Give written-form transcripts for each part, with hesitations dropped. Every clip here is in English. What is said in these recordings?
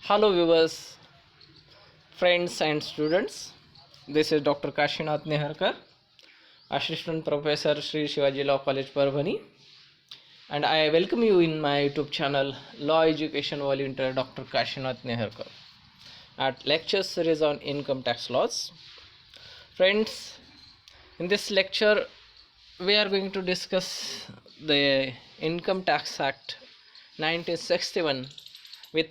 Hello viewers, friends and students. This is Dr. Kashinath Neharkar, Assistant Professor Sri Shivaji Law College Parvani, and I welcome you in my YouTube channel Law Education Volunteer Dr. Kashinath Neharkar at lecture series on income tax laws. Friends, in this lecture we are going to discuss the Income Tax Act 1961 with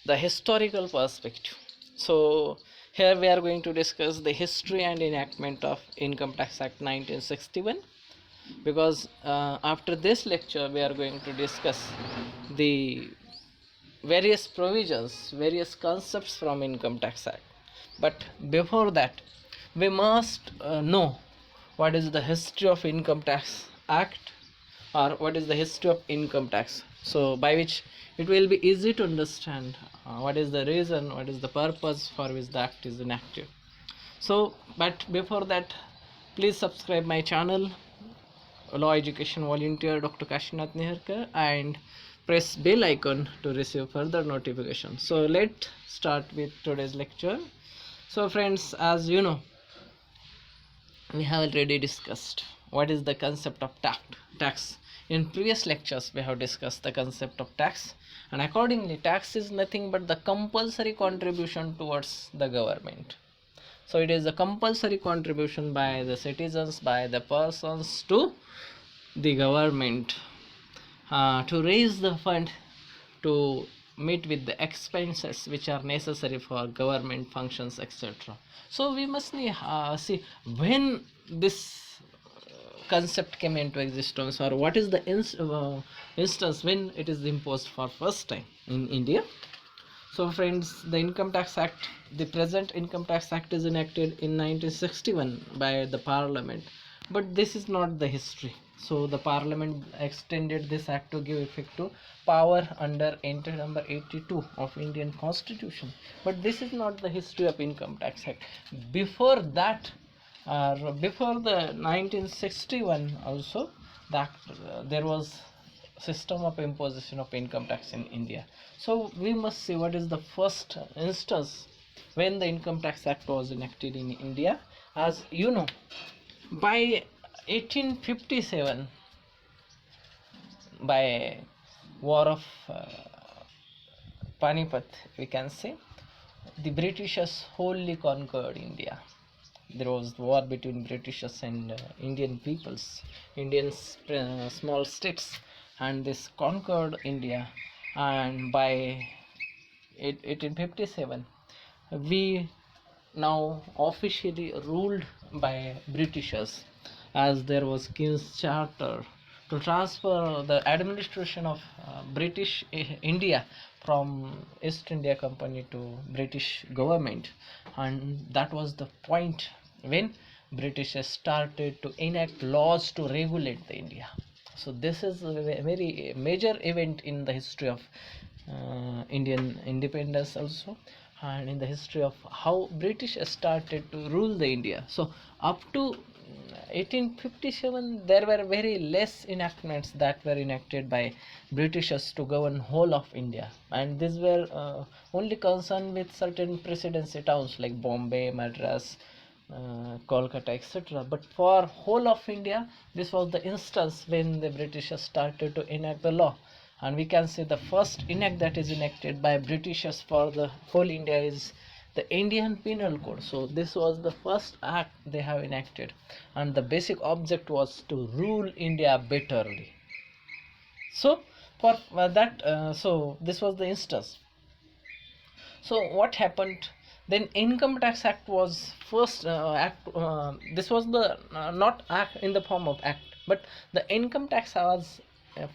the historical perspective. So here we are going to discuss the history and enactment of Income Tax Act 1961, because after this lecture we are going to discuss the various provisions, various concepts from Income Tax Act. But before that we must know what is the history of Income Tax Act, or what is the history of income tax, so by which it will be easy to understand what is the reason, what is the purpose for which the act is enacted. So but before that, please subscribe my channel Law Education Volunteer Dr. Kashinath Neharkar and press bell icon to receive further notifications. So let's start with today's lecture. So friends, as you know, we have already discussed what is the concept of tax. In previous lectures we have discussed the concept of tax, and accordingly tax is nothing but the compulsory contribution towards the government. So it is a compulsory contribution by the citizens, by the persons to the government to raise the fund to meet with the expenses which are necessary for government functions, etc. So we must see when this concept came into existence, or what is the instance when it is imposed for first time in India. So friends, the Income Tax Act, the present Income Tax Act is enacted in 1961 by the Parliament, but this is not the history. So the Parliament extended this act to give effect to power under entry number 82 of Indian Constitution, but this is not the history of Income Tax Act. Before that, before the 1961 also, that there was system of imposition of income tax in India. So we must see what is the first instance when the Income Tax Act was enacted in India. As you know, by 1857, by war of Panipat, we can say, the Britishers wholly conquered India. There was war between Britishers and Indian peoples, Indian small states, and this conquered India. And by 1857 we now officially ruled by Britishers, as there was King's Charter to transfer the administration of British India from East India Company to British government, and that was the point when British started to enact laws to regulate the India. So this is a very major event in the history of Indian independence also, and in the history of how British started to rule the India. So up to 1857 there were very less enactments that were enacted by Britishers to govern whole of India, and these were only concerned with certain presidency towns like Bombay, Madras, Kolkata, etc. But for whole of India, this was the instance when the Britishers started to enact the law. And we can say the first enact that is enacted by Britishers for the whole India is the Indian Penal Code. So this was the first act they have enacted, and the basic object was to rule India betterly. So for so this was the instance. So what happened then? Income Tax Act was first act. This was the not act in the form of act, but the income tax was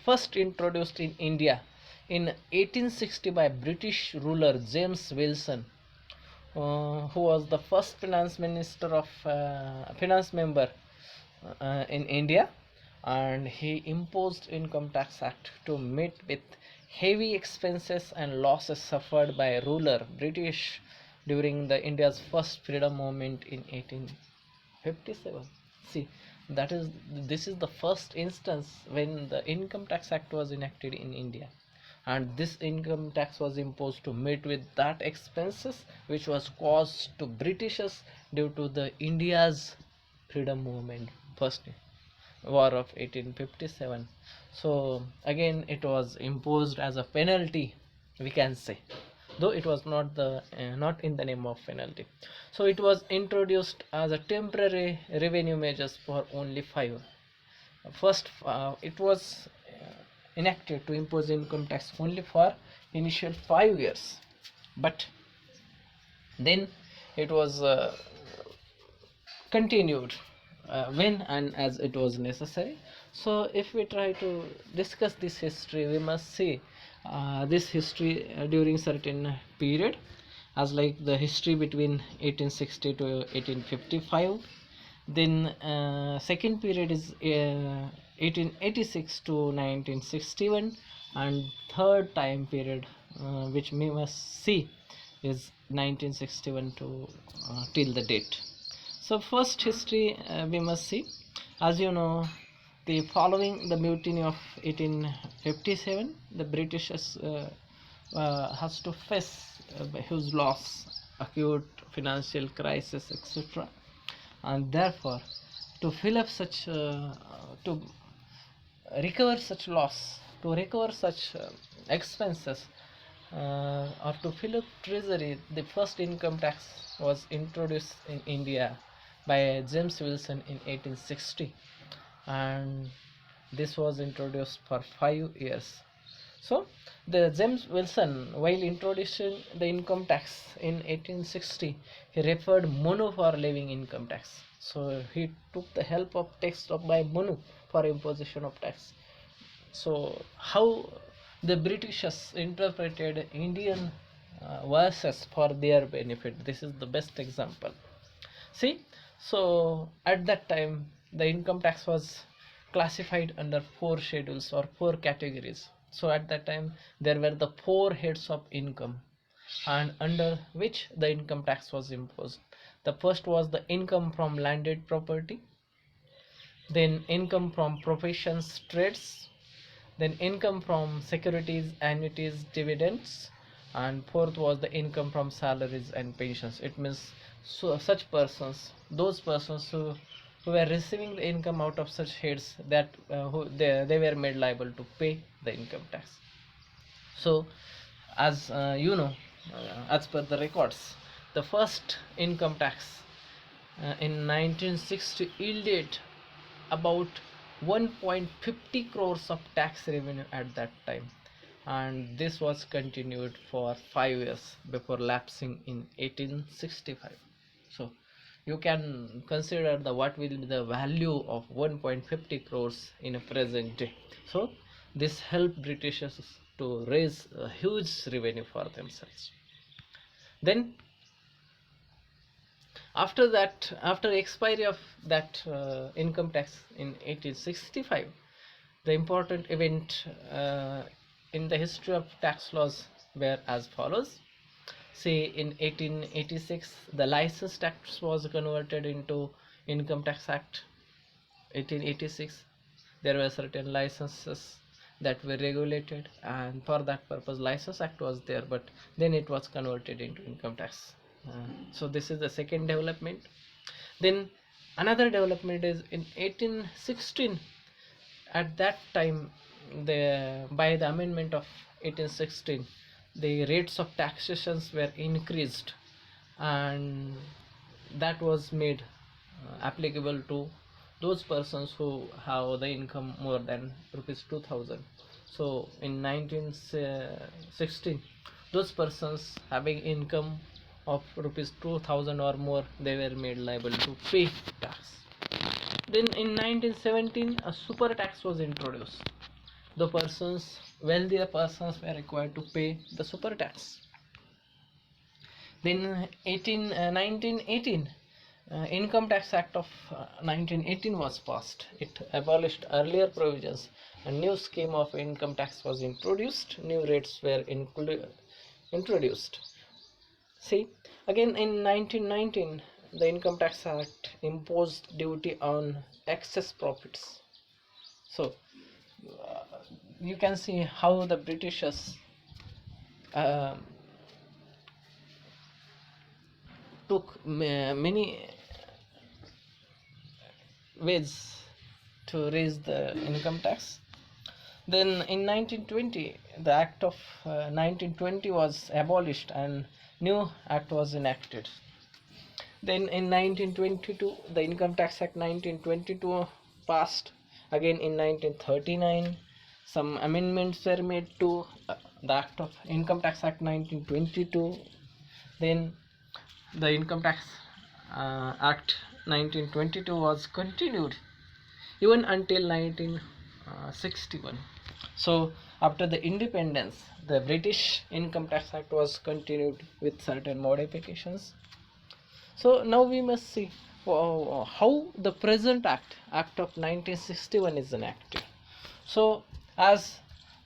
first introduced in India in 1860 by British ruler James Wilson, who was the first finance minister of finance member in India, and he imposed Income Tax Act to meet with heavy expenses and losses suffered by ruler British during the India's first freedom movement in 1857. See, this is the first instance when the Income Tax Act was enacted in India, and this income tax was imposed to meet with that expenses which was caused to Britishers due to the India's freedom movement, first war of 1857. So again it was imposed as a penalty, we can say, though it was not in the name of penalty. So it was introduced as a temporary revenue measures for only 5. First it was enacted to impose income tax only for initial 5 years, but then it was continued when and as it was necessary. So if we try to discuss this history, we must see this history during certain period, as like the history between 1860 to 1855. Then second period is 1886 to 1961, and third time period which we must see is 1961 to till the date. So first history we must see, as you know, the following the mutiny of 1857, the British has to face huge loss, acute financial crisis, etc. And therefore, to fill up such to recover such loss, to recover such expenses, or to fill up treasury, the first income tax was introduced in India by James Wilson in 1860, and this was introduced for 5 years. So the James Wilson, while introducing the income tax in 1860, he referred Monu for levying income tax. So he took the help of text of by Monu for imposition of tax. So how the Britishers interpreted Indian verses for their benefit, this is the best example. See, so at that time the income tax was classified under 4 schedules or 4 categories. So at that time there were the 4 heads of income, and under which the income tax was imposed. The first was the income from landed property, then income from professions, trades, then income from securities, annuities, dividends, and fourth was the income from salaries and pensions. It means so such persons, those persons who were receiving the income out of such heads, that they were made liable to pay the income tax. So as you know, as per the records, the first income tax in 1960 yielded about 1.50 crores of tax revenue at that time, and this was continued for 5 years before lapsing in 1865. So you can consider the what will be the value of 1.50 crores in a present day. So this helped Britishers to raise a huge revenue for themselves. Then after that, after expiry of that income tax in 1865, the important event in the history of tax laws were as follows. See, in 1886 the license tax was converted into Income Tax Act 1886. There were certain licenses that were regulated, and for that purpose license act was there, but then it was converted into income tax. So this is the second development. Then another development is in 1816. At that time, by the amendment of 1816, the rates of taxations were increased, and that was made applicable to those persons who have the income more than rupees 2000. So in 1916, those persons having income of rupees 2000 or more, they were made liable to pay tax. Then in 1917 a super tax was introduced. The wealthier persons were required to pay the super tax. Then 1918 Income Tax Act of 1918 was passed. It abolished earlier provisions. A new scheme of income tax was introduced. New rates were introduced. See, again in 1919 the Income Tax Act imposed duty on excess profits. So you can see how the Britishers uh, took many ways to raise the income tax. Then in 1920, the Act of 1920 was abolished and new act was enacted. Then in 1922, the Income Tax Act 1922 passed. Again in 1939, some amendments were made to the Act of Income Tax Act 1922. Then the Income Tax Act 1922 was continued even until 1961. So after the independence, the British Income Tax Act was continued with certain modifications. So now we must see how the present act of 1961 is enacted. So as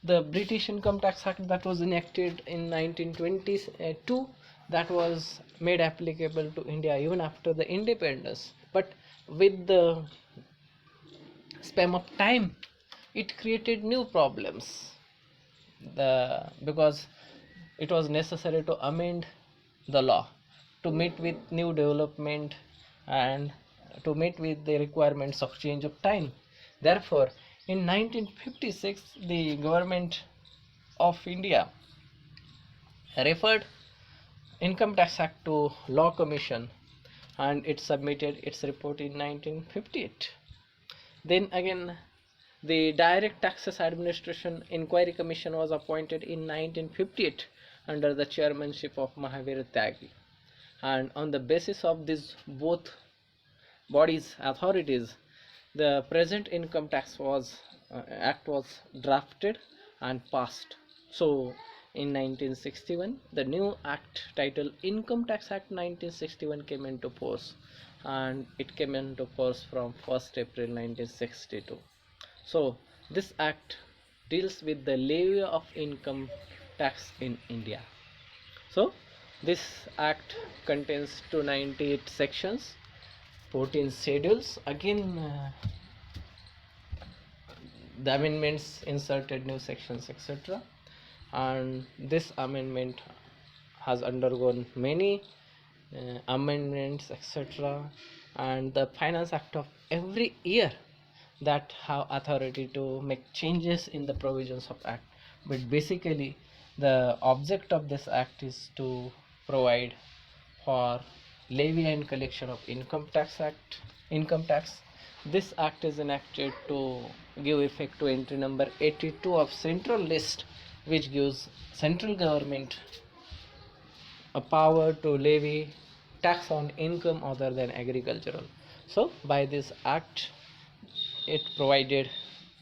the British Income Tax Act that was enacted in 1922, that was made applicable to India even after the independence, but with the span of time it created new problems, because it was necessary to amend the law to meet with new development and to meet with the requirements of change of time. Therefore, in 1956, the government of India referred Income Tax Act to Law Commission and it submitted its report in 1958. Then again, the Direct Taxes Administration Inquiry Commission was appointed in 1958 under the chairmanship of Mahavir Tyagi, and on the basis of these both bodies authorities, the present income tax act was drafted and passed. So in 1961, the new act titled Income Tax Act 1961 came into force, and it came into force from 1st April 1962. So this act deals with the levy of income tax in India. So this act contains 298 sections, 14 schedules. Again, the amendments inserted new sections, etc. And this amendment has undergone many amendments, etc. And the Finance Act of every year that have authority to make changes in the provisions of act. But basically the object of this act is to provide for levy and collection of income tax. This act is enacted to give effect to entry number 82 of central list, which gives central government a power to levy tax on income other than agricultural. So by this act, it provided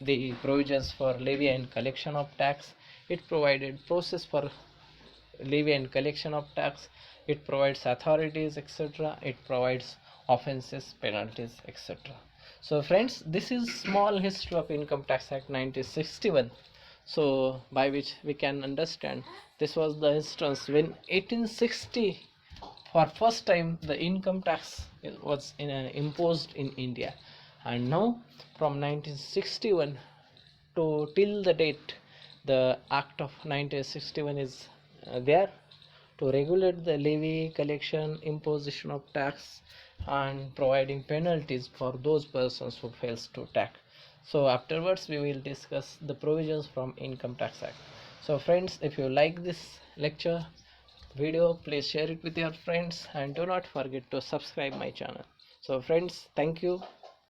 the provisions for levy and collection of tax, it provided process for levy and collection of tax, it provides authorities, etc. It provides offenses, penalties, etc. So friends, this is small history of Income Tax Act 1961. So by which we can understand this was the instance when 1860 for first time the income tax was imposed in India, and now from 1961 to till the date, the act of 1961 is there to regulate the levy, collection, imposition of tax, and providing penalties for those persons who fails to tax. So afterwards we will discuss the provisions from Income Tax Act. So friends, if you like this lecture video, please share it with your friends and do not forget to subscribe my channel. So friends, thank you.